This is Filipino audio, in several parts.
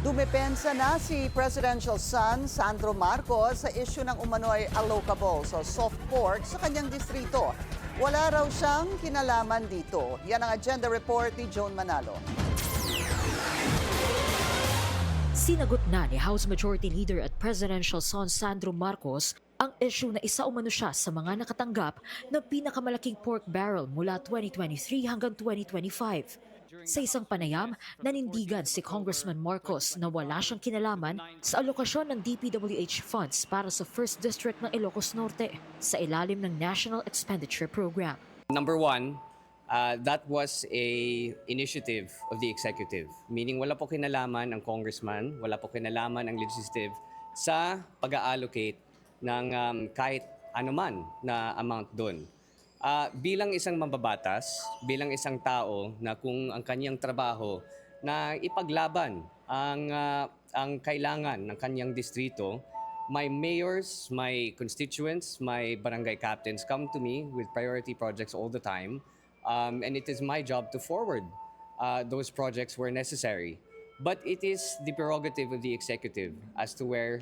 Dumepensa na si presidential son Sandro Marcos sa issue ng umano'y allocables o soft pork sa kanyang distrito. Wala raw siyang kinalaman dito. Yan ang agenda report ni Joan Manalo. Sinagot na ni House Majority Leader at Presidential son Sandro Marcos ang issue na isa umano siya sa mga nakatanggap ng pinakamalaking pork barrel mula 2023 hanggang 2025. Sa isang panayam, nanindigan si Congressman Marcos na wala siyang kinalaman sa alokasyon ng DPWH funds para sa 1st District ng Ilocos Norte sa ilalim ng National Expenditure Program. Number one, that was a initiative of the executive. Meaning wala po kinalaman ang congressman, wala po kinalaman ang legislative sa pag-allocate ng kahit anuman na amount doon. Bilang isang mambabatas, bilang isang tao na kung ang kanyang trabaho na ipaglaban ang kailangan ng kanyang distrito, my mayors, my constituents, my barangay captains come to me with priority projects all the time. And it is my job to forward those projects where necessary. But it is the prerogative of the executive as to where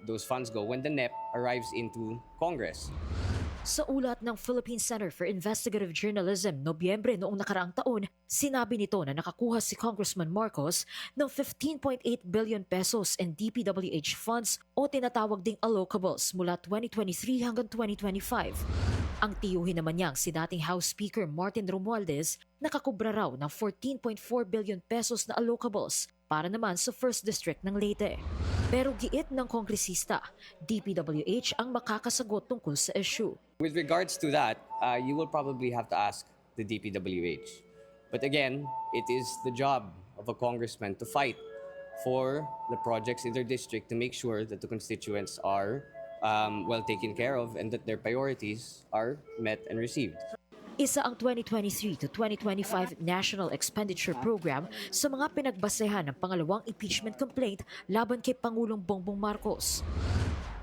those funds go when the NEP arrives into Congress. Sa ulat ng Philippine Center for Investigative Journalism Nobyembre noong nakaraang taon, sinabi nito na nakakuha si Congressman Marcos ng 15.8 billion pesos in DPWH funds o tinatawag ding allocables mula 2023 hanggang 2025. Ang tiyuhin naman niyang si dating House Speaker Martin Romualdez nakakubra raw ng 14.4 billion pesos na allocables para naman sa 1st District ng Leyte. Pero giit ng kongresista, DPWH ang makakasagot tungkol sa issue. With regards to that, you will probably have to ask the DPWH. But again, it is the job of a congressman to fight for the projects in their district to make sure that the constituents are well taken care of and that their priorities are met and received. Isa ang 2023 to 2025 National Expenditure Program sa mga pinagbasehan ng pangalawang impeachment complaint laban kay Pangulong Bongbong Marcos.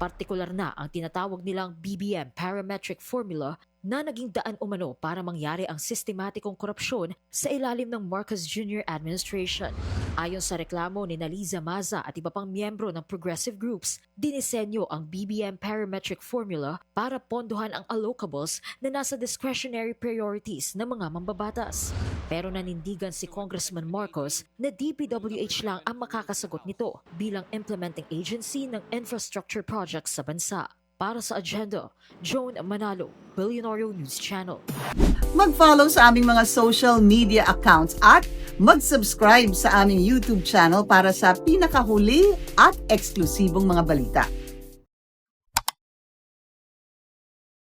Partikular na ang tinatawag nilang BBM parametric formula na naging daan umano para mangyari ang sistematikong korupsyon sa ilalim ng Marcos Jr. administration. Ayon sa reklamo ni Liza Maza at iba pang miyembro ng progressive groups, dinisenyo ang BBM parametric formula para pondohan ang allocables na nasa discretionary priorities ng mga mambabatas. Pero nanindigan si Congressman Marcos na DPWH lang ang makakasagot nito bilang implementing agency ng infrastructure projects sa bansa. Para sa agenda, Joan Manalo, Billionario News Channel. Mag-follow sa aming mga social media accounts at mag-subscribe sa aming YouTube channel para sa pinakahuli at eksklusibong mga balita.